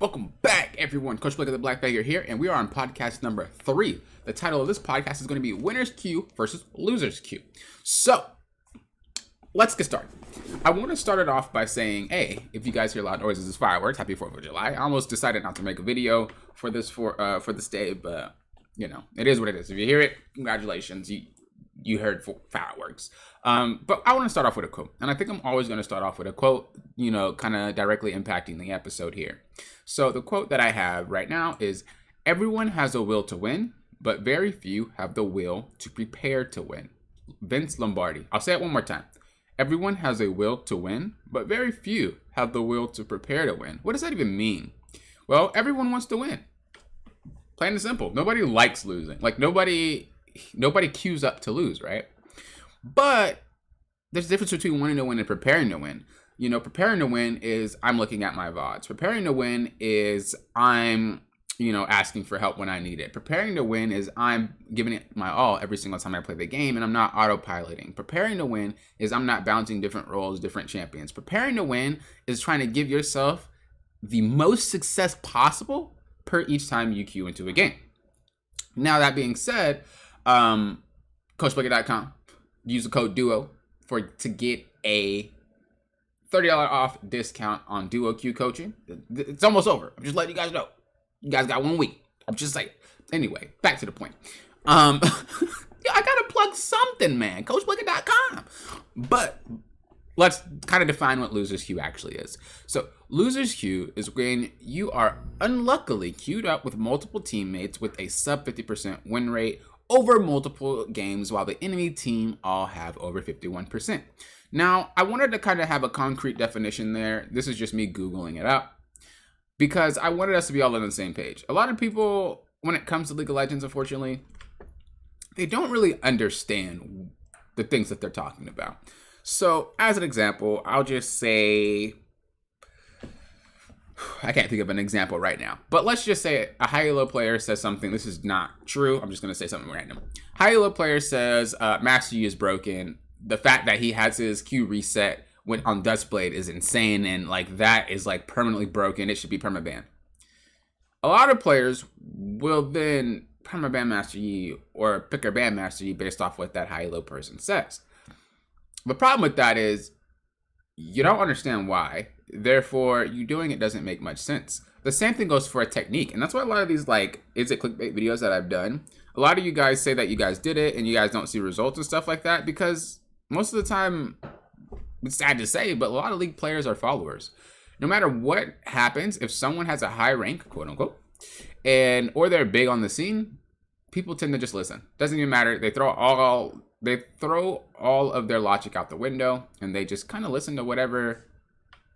Welcome back, everyone. Coach Blake of the Black Beggar here, and we are on podcast number 3. The title of this podcast is going to be Winner's Q versus Loser's Q. So, let's get started. I want to start it off by saying, hey, if you guys hear loud noises, it's fireworks. Happy 4th of July. I almost decided not to make a video for this day, but you know, it is what it is. If you hear it, congratulations. You heard fireworks. But I want to start off with a quote. And I think I'm always going to start off with a quote, you know, kind of directly impacting the episode here. So the quote that I have right now is, everyone has a will to win, but very few have the will to prepare to win. Vince Lombardi. I'll say it one more time. Everyone has a will to win, but very few have the will to prepare to win. What does that even mean? Well, everyone wants to win. Plain and simple. Nobody likes losing. Like nobody queues up to lose, right? But there's a difference between wanting to win and preparing to win. You know, preparing to win is I'm looking at my VODs. Preparing to win is I'm, asking for help when I need it. Preparing to win is I'm giving it my all every single time I play the game and I'm not autopiloting. Preparing to win is I'm not bouncing different roles, different champions. Preparing to win is trying to give yourself the most success possible per each time you queue into a game. Now, that being said, CoachBlaker.com. Use the code DUO to get a $30 off discount on Duo Q coaching. It's almost over. I'm just letting you guys know. You guys got 1 week. I'm just saying. Anyway, back to the point. I gotta plug something, man. CoachBlaker.com. But let's kind of define what Loser's Q actually is. So Loser's Q is when you are unluckily queued up with multiple teammates with a sub 50% win rate over multiple games while the enemy team all have over 51%. Now, I wanted to kind of have a concrete definition there. This is just me Googling it up because I wanted us to be all on the same page. A lot of people, when it comes to League of Legends, unfortunately, they don't really understand the things that they're talking about. So, as an example, I'll just say, I can't think of an example right now, but let's just say a high elo player says something. This is not true. I'm just going to say something random. High elo player says Master Yi is broken. The fact that he has his Q reset when on Dustblade is insane, and like that is like permanently broken. It should be permaban. A lot of players will then permaban Master Yi or pick or ban Master Yi based off what that high elo person says. The problem with that is you don't understand why. Therefore, you doing it doesn't make much sense. The same thing goes for a technique. And that's why a lot of these, is it clickbait videos that I've done, a lot of you guys say that you guys did it and you guys don't see results and stuff like that because most of the time, it's sad to say, but a lot of League players are followers. No matter what happens, if someone has a high rank, quote unquote, or they're big on the scene, people tend to just listen. Doesn't even matter. They throw all of their logic out the window and they just kind of listen to whatever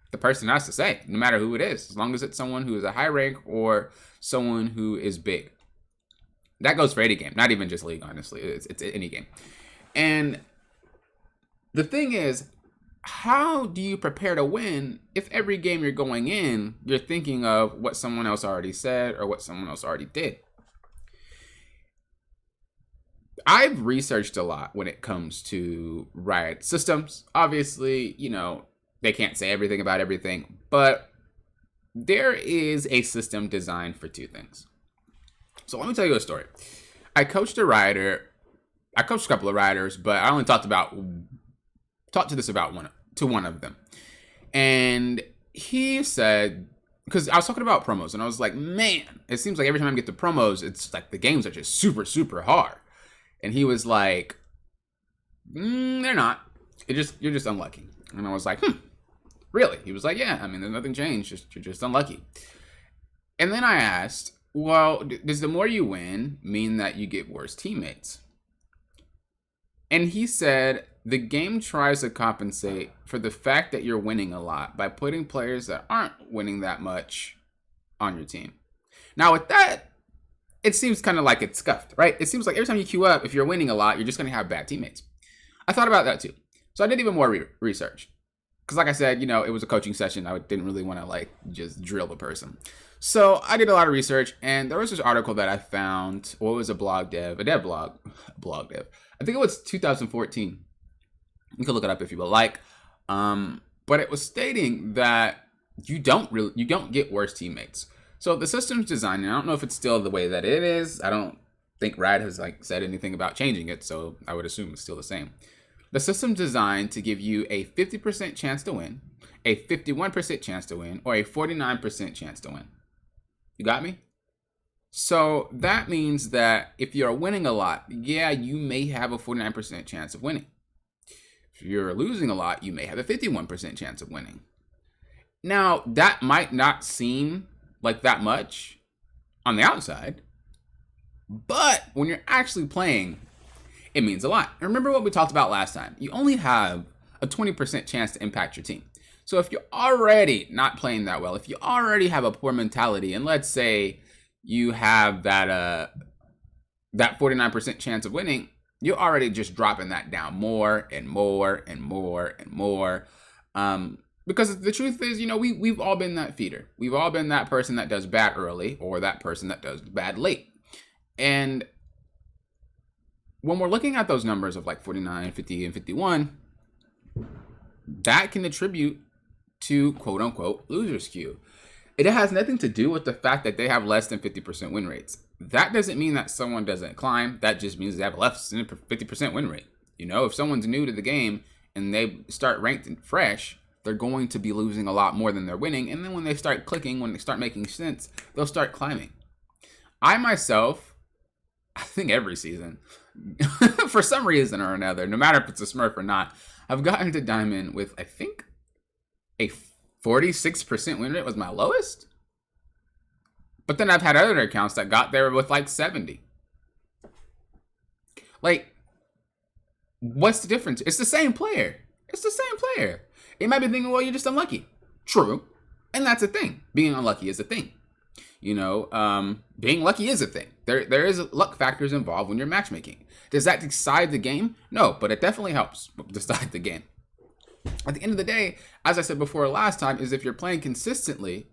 the person has to say, no matter who it is, as long as it's someone who is a high rank or someone who is big. That goes for any game, not even just League, honestly. It's any game. And the thing is, how do you prepare to win if every game you're going in, you're thinking of what someone else already said or what someone else already did? I've researched a lot when it comes to Riot systems. Obviously, they can't say everything about everything, but there is a system designed for 2 things. So let me tell you a story. I coached a Rioter. I coached a couple of Rioters, but I only talked to one of them. And he said, because I was talking about promos, and I was like, man, it seems like every time I get to promos, it's like the games are just super, super hard. And he was like, they're not. You're just unlucky. And I was like, really? He was like, yeah, I mean, there's nothing changed. You're just unlucky. And then I asked, well, does the more you win mean that you get worse teammates? And he said, the game tries to compensate for the fact that you're winning a lot by putting players that aren't winning that much on your team. Now, with that, it seems kind of like it's scuffed, right? It seems like every time you queue up, if you're winning a lot, you're just going to have bad teammates. I thought about that too. So I did even more research. Because like I said, it was a coaching session. I didn't really want to just drill the person. So I did a lot of research, and there was this article that I found. Well, it was a blog dev. I think it was 2014. You can look it up if you would like. But it was stating that you don't get worse teammates. So the system's designed, and I don't know if it's still the way that it is. I don't think Riot has said anything about changing it, so I would assume it's still the same. The system's designed to give you a 50% chance to win, a 51% chance to win, or a 49% chance to win. You got me? So that means that if you're winning a lot, yeah, you may have a 49% chance of winning. If you're losing a lot, you may have a 51% chance of winning. Now, that might not seem like that much on the outside, but when you're actually playing, it means a lot. And remember what we talked about last time. You only have a 20% chance to impact your team. So if you're already not playing that well, if you already have a poor mentality, and let's say you have that 49% chance of winning, you're already just dropping that down more and more and more and more. Because the truth is, we've all been that feeder. We've all been that person that does bad early or that person that does bad late. And when we're looking at those numbers of like 49, 50, and 51, that can attribute to quote unquote losers queue. It has nothing to do with the fact that they have less than 50% win rates. That doesn't mean that someone doesn't climb. That just means they have less than 50% win rate. If someone's new to the game and they start ranked and fresh, they're going to be losing a lot more than they're winning. And then when they start clicking, when they start making sense, they'll start climbing. I myself, I think every season, for some reason or another, no matter if it's a Smurf or not, I've gotten to Diamond with, I think, a 46% win rate was my lowest. But then I've had other accounts that got there with like 70. Like, what's the difference? It's the same player. It's the same player. You might be thinking, well, you're just unlucky. True. And that's a thing. Being unlucky is a thing. Being lucky is a thing. There is luck factors involved when you're matchmaking. Does that decide the game? No, but it definitely helps decide the game. At the end of the day, as I said before last time, is if you're playing consistently,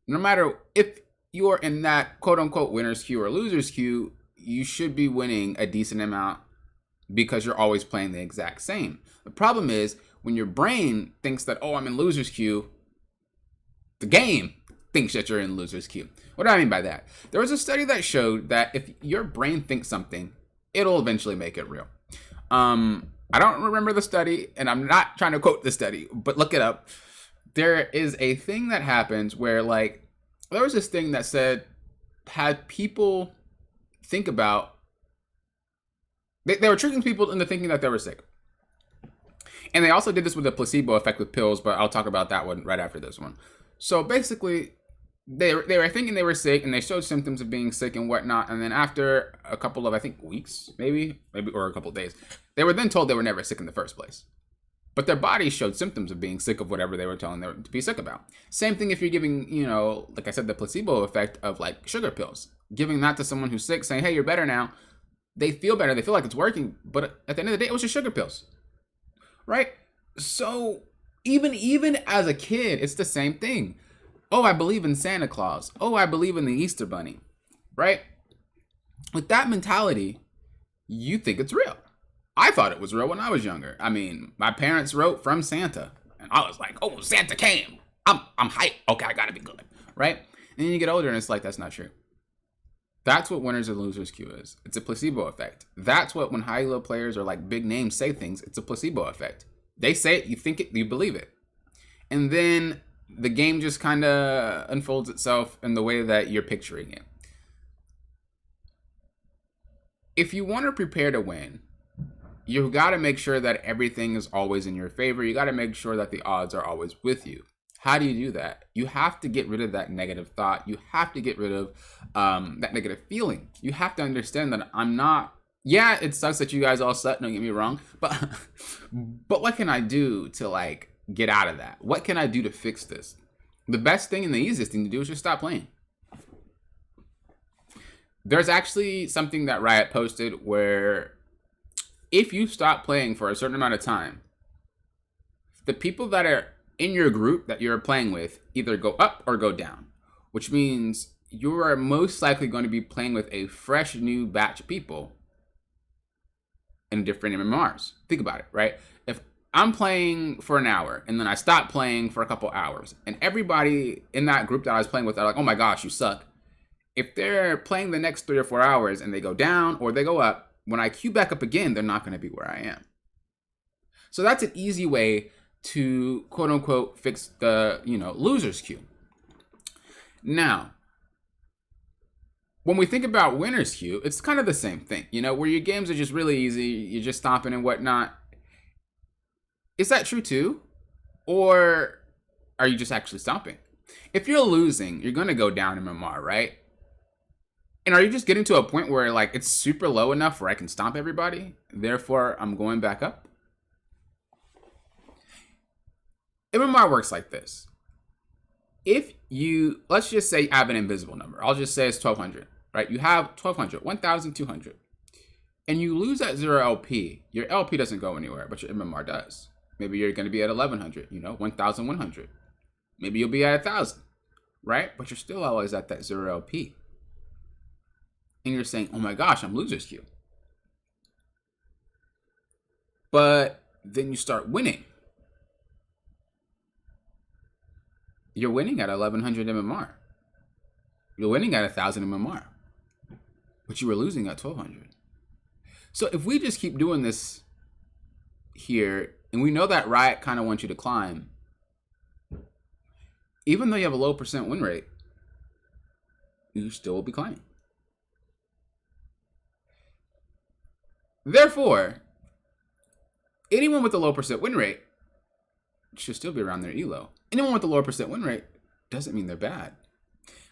no matter if you're in that quote-unquote winner's queue or loser's queue, you should be winning a decent amount because you're always playing the exact same. The problem is when your brain thinks that, oh, I'm in loser's queue, the game thinks that you're in loser's queue. What do I mean by that? There was a study that showed that if your brain thinks something, it'll eventually make it real. I don't remember the study, and I'm not trying to quote the study, but look it up. There is a thing that happens where, there was this thing that had people think about, they were tricking people into thinking that they were sick. And they also did this with a placebo effect with pills, but I'll talk about that one right after this one. So basically, they were thinking they were sick, and they showed symptoms of being sick and whatnot. And then after a couple of, I think, weeks, maybe, or a couple of days, they were then told they were never sick in the first place. But their bodies showed symptoms of being sick of whatever they were telling them to be sick about. Same thing if you're giving, like I said, the placebo effect of like sugar pills. Giving that to someone who's sick, saying, hey, you're better now. They feel better. They feel like it's working. But at the end of the day, it was just sugar pills. Right? So even as a kid, it's the same thing. Oh, I believe in Santa Claus. Oh, I believe in the Easter Bunny. Right? With that mentality, you think it's real. I thought it was real when I was younger. I mean, my parents wrote from Santa, and I was like, oh, Santa came. I'm hyped. Okay, I gotta be good. Right? And then you get older, and it's like, that's not true. That's what winners and losers queue is. It's a placebo effect. That's what when high-elo players or like big names say things, it's a placebo effect. They say it, you think it, you believe it. And then the game just kind of unfolds itself in the way that you're picturing it. If you want to prepare to win, you got to make sure that everything is always in your favor. You got to make sure that the odds are always with you. How do you do that? You have to get rid of that negative thought. You have to get rid of that negative feeling. You have to understand that I'm not, yeah, it sucks that you guys all suck, don't get me wrong, but what can I do to get out of that? What can I do to fix this? The best thing and the easiest thing to do is just stop playing. There's actually something that Riot posted where if you stop playing for a certain amount of time, the people that are in your group that you're playing with either go up or go down, which means you are most likely going to be playing with a fresh new batch of people in different MMRs. Think about it, right? If I'm playing for an hour and then I stop playing for a couple hours. And everybody in that group that I was playing with are like, oh my gosh, you suck. If they're playing the next 3 or 4 hours and they go down or they go up, when I queue back up again, they're not going to be where I am. So that's an easy way to quote unquote fix the, loser's queue. Now, when we think about winner's queue, it's kind of the same thing, where your games are just really easy, you're just stomping and whatnot. Is that true too? Or are you just actually stomping? If you're losing, you're going to go down in MMR, right? And are you just getting to a point where like it's super low enough where I can stomp everybody? Therefore, I'm going back up? MMR works like this. If you, let's just say you have an invisible number. I'll just say it's 1200, right? You have 1200, 1200. And you lose at 0 LP. Your LP doesn't go anywhere, but your MMR does. Maybe you're going to be at 1100, 1100. Maybe you'll be at 1000, right? But you're still always at that 0 LP. And you're saying, oh my gosh, I'm loser's queue. But then you start winning. You're winning at 1100 MMR. You're winning at 1000 MMR. But you were losing at 1200. So if we just keep doing this here, and we know that Riot kind of wants you to climb, even though you have a low % win rate, you still will be climbing. Therefore, anyone with a low % win rate should still be around their elo. Anyone with a lower % win rate doesn't mean they're bad.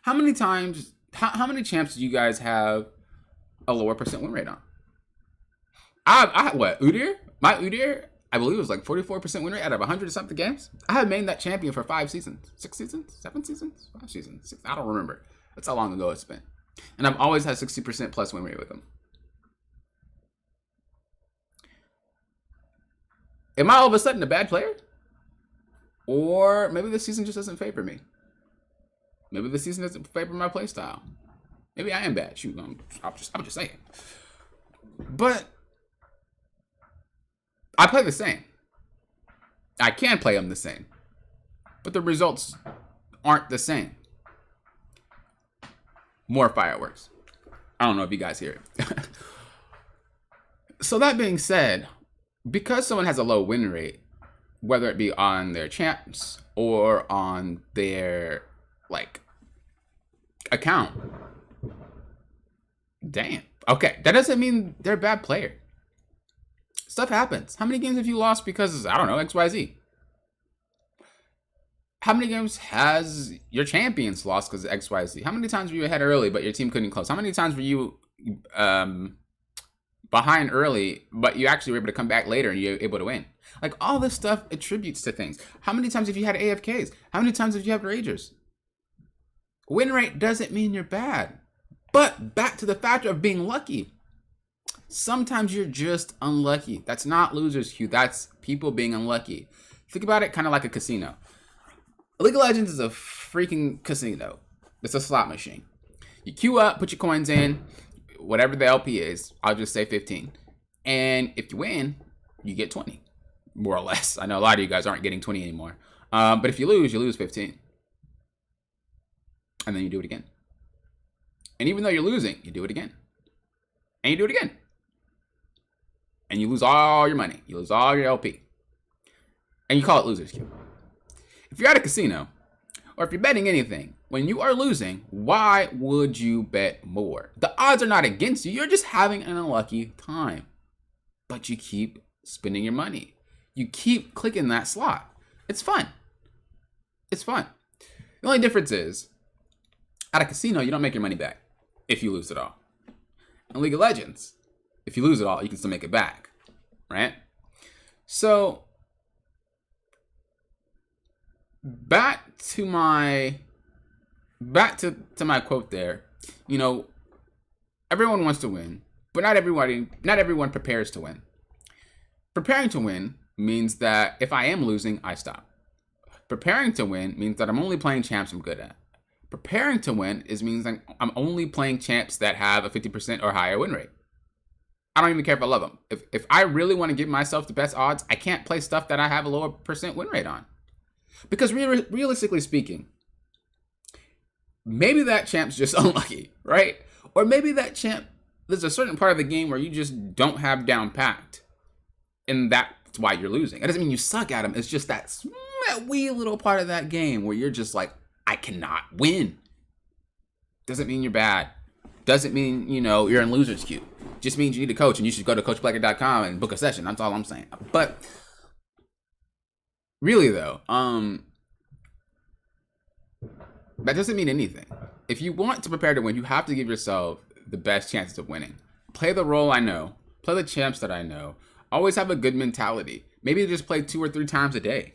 How many times, how many champs do you guys have a lower % win rate on? Udyr? My Udyr, I believe it was like 44% win rate out of 100 something games. I have made that champion for 5 seasons, 6 seasons, 7 seasons, 5 seasons, 6. I don't remember. That's how long ago it's been. And I've always had 60% plus win rate with him. Am I all of a sudden a bad player? Or maybe this season just doesn't favor me. Maybe this season doesn't favor my playstyle. Maybe I am bad. Shoot, I'm just saying. But I play the same. I can play them the same. But the results aren't the same. More fireworks. I don't know if you guys hear it. So that being said, because someone has a low win rate, whether it be on their champs or on their account, damn. Okay, that doesn't mean they're a bad player. Stuff happens. How many games have you lost because, I don't know, XYZ? How many games has your champions lost because of XYZ? How many times were you ahead early but your team couldn't close? How many times were you behind early but you actually were able to come back later and you're able to win? Like, all this stuff attributes to things. How many times have you had AFKs? How many times have you had Ragers? Win rate doesn't mean you're bad. But back to the factor of being lucky. Sometimes you're just unlucky. That's not loser's queue. That's people being unlucky. Think about it kind of like a casino. League of Legends is a freaking casino. It's a slot machine. You queue up, put your coins in, whatever the LP is. I'll just say 15. And if you win, you get 20. More or less. I know a lot of you guys aren't getting 20 anymore. But if you lose 15. And then you do it again. And even though you're losing, you do it again. And you do it again. And you lose all your money. You lose all your LP. And you call it loser's queue. If you're at a casino, or if you're betting anything, when you are losing, why would you bet more? The odds are not against you. You're just having an unlucky time. But you keep spending your money. You keep clicking that slot. It's fun. It's fun. The only difference is, at a casino, you don't make your money back if you lose it all. In League of Legends, if you lose it all, you can still make it back, right? So, back to my quote there. Everyone wants to win, but not everyone prepares to win. Preparing to win means that if I am losing, I stop. Preparing to win means that I'm only playing champs I'm good at. Preparing to win means that I'm only playing champs that have a 50% or higher win rate. I don't even care if I love them. If I really want to give myself the best odds, I can't play stuff that I have a lower percent win rate on. Because realistically speaking, maybe that champ's just unlucky, right? Or maybe that champ, there's a certain part of the game where you just don't have down packed. And that's why you're losing. It doesn't mean you suck at them. It's just that wee little part of that game where you're just like, I cannot win. Doesn't mean you're bad. Doesn't mean, you're in loser's queue. Just means you need a coach and you should go to coachblacker.com and book a session. That's all I'm saying. But really though, that doesn't mean anything. If you want to prepare to win, you have to give yourself the best chances of winning. Play the role I know. Play the champs that I know. Always have a good mentality. Maybe just play 2 or 3 times a day.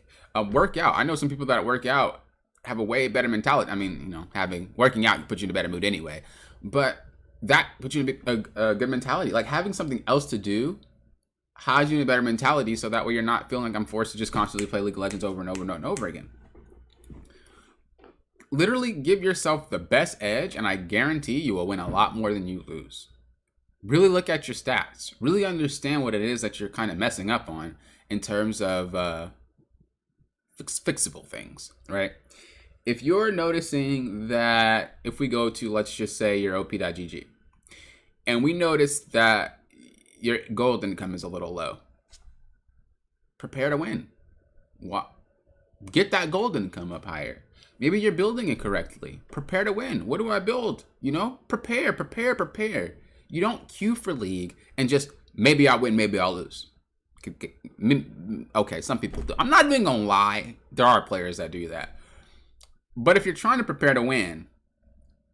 Work out. I know some people that work out have a way better mentality. I mean, working out puts you in a better mood anyway. But that puts you in a good mentality. Like having something else to do has you in a better mentality, so that way you're not feeling like I'm forced to just constantly play League of Legends over and over and over and over again. Literally give yourself the best edge, and I guarantee you will win a lot more than you lose. Really look at your stats. Really understand what it is that you're kind of messing up on in terms of fixable things, right? If you're noticing that, if we go to, let's just say, your op.gg, and we notice that your gold income is a little low, prepare to win. Get that gold income up higher. Maybe you're building it correctly. Prepare to win. What do I build? Prepare. You don't queue for League and just, maybe I'll win, maybe I'll lose. Okay, some people do. I'm not even gonna lie. There are players that do that. But if you're trying to prepare to win,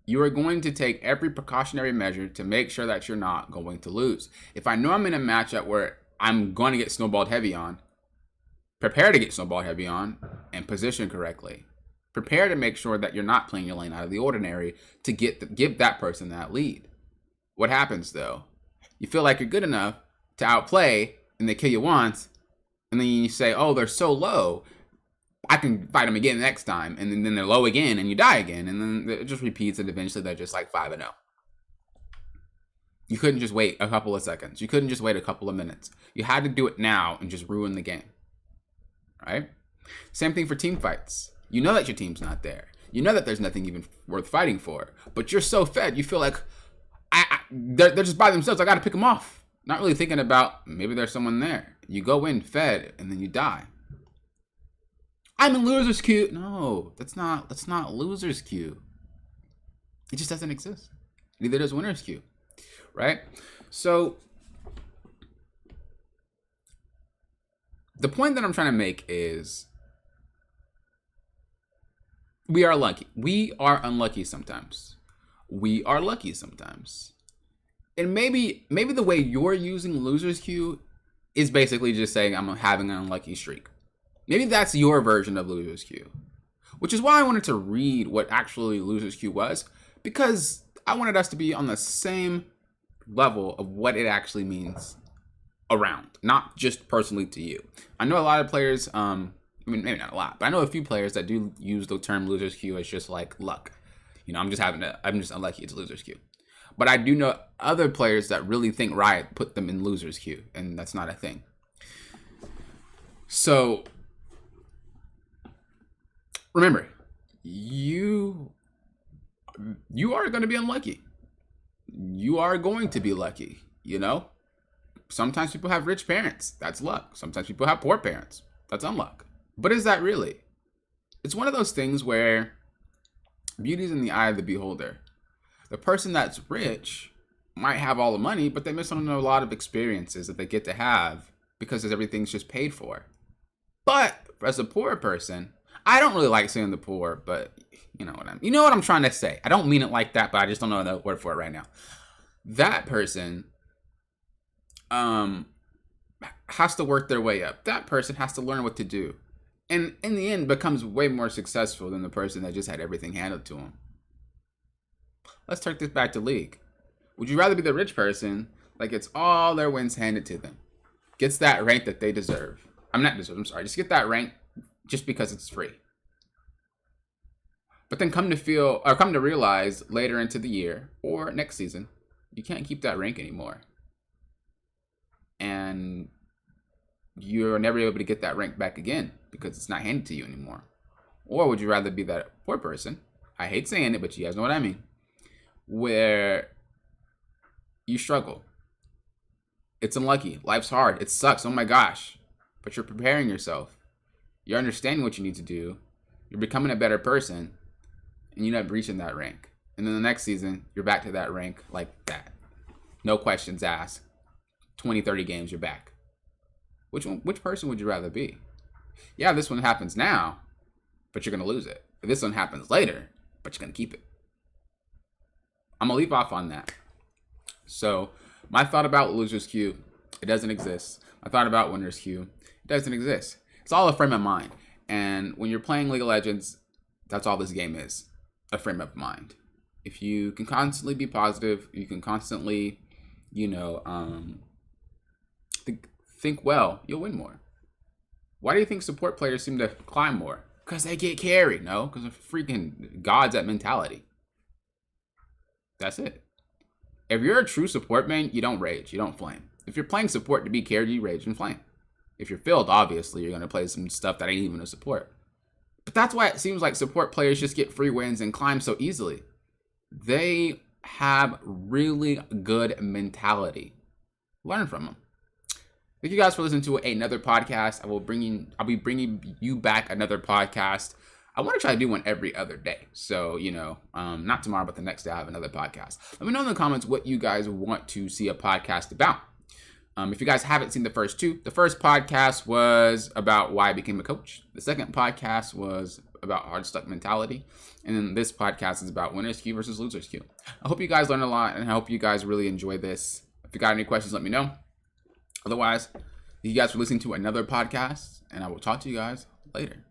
you are going to take every precautionary measure to make sure that you're not going to lose. If I know I'm in a matchup where I'm going to get snowballed heavy on, prepare to get snowballed heavy on and position correctly. Prepare to make sure that you're not playing your lane out of the ordinary to give that person that lead. What happens though? You feel like you're good enough to outplay and they kill you once, and then you say, oh, they're so low, I can fight them again next time, and then they're low again and you die again, and then it just repeats, and eventually they're just like 5-0. You couldn't just wait a couple of seconds. You couldn't just wait a couple of minutes. You had to do it now and just ruin the game, right? Same thing for team fights. You know that your team's not there. You know that there's nothing even worth fighting for, but you're so fed, you feel like they're just by themselves. I got to pick them off. Not really thinking about maybe there's someone there. You go in fed and then you die. I'm in loser's queue. No, that's not loser's queue. It just doesn't exist. Neither does winner's queue, right? So the point that I'm trying to make is we are lucky. We are unlucky sometimes. We are lucky sometimes. And maybe the way you're using loser's queue is basically just saying I'm having an unlucky streak. Maybe that's your version of loser's queue, which is why I wanted to read what actually loser's queue was, because I wanted us to be on the same level of what it actually means around, not just personally to you. I know a lot of players, I mean, maybe not a lot, but I know a few players that do use the term loser's queue as just like luck. I'm just unlucky, it's loser's queue. But I do know other players that really think Riot put them in loser's queue, and that's not a thing. So remember, you are going to be unlucky. You are going to be lucky, Sometimes people have rich parents. That's luck. Sometimes people have poor parents. That's unluck. But is that really? It's one of those things where beauty's in the eye of the beholder. The person that's rich might have all the money, but they miss on a lot of experiences that they get to have because everything's just paid for. But as a poor person, I don't really like saying the poor, but you know what I'm trying to say. I don't mean it like that, but I just don't know the word for it right now. That person has to work their way up. That person has to learn what to do. And in the end becomes way more successful than the person that just had everything handed to them. Let's take this back to League. Would you rather be the rich person that gets all their wins handed to them, gets that rank that they deserve? Just get that rank just because it's free. But then come to realize later into the year or next season, you can't keep that rank anymore. and you're never able to get that rank back again because it's not handed to you anymore? Or would you rather be that poor person? I hate saying it, but you guys know what I mean. Where you struggle. It's unlucky. Life's hard. It sucks. Oh my gosh. But you're preparing yourself. You're understanding what you need to do. You're becoming a better person. And you end up reaching that rank. And then the next season, you're back to that rank like that. No questions asked. 20, 30 games, you're back. Which person would you rather be? Yeah, this one happens now, but you're going to lose it. This one happens later, but you're going to keep it. I'm going to leave off on that. So, my thought about Loser's Queue, it doesn't exist. My thought about Winner's Queue, it doesn't exist. It's all a frame of mind. And when you're playing League of Legends, that's all this game is, a frame of mind. If you can constantly be positive, you can constantly, think well, you'll win more. Why do you think support players seem to climb more? Because they get carried. No, because they're freaking gods at mentality. That's it. If you're a true support main, you don't rage, you don't flame. If you're playing support to be carried, you rage and flame. If you're filled, obviously, you're going to play some stuff that ain't even a support. But that's why it seems like support players just get free wins and climb so easily. They have really good mentality. Learn from them. Thank you guys for listening to another podcast. I'll be bringing you back another podcast. I want to try to do one every other day. So, not tomorrow, but the next day I have another podcast. Let me know in the comments what you guys want to see a podcast about. If you guys haven't seen the first two, the first podcast was about why I became a coach. The second podcast was about hard stuck mentality. And then this podcast is about winner's queue versus loser's queue. I hope you guys learned a lot, and I hope you guys really enjoy this. If you got any questions, let me know. Otherwise, thank you guys for listening to another podcast, and I will talk to you guys later.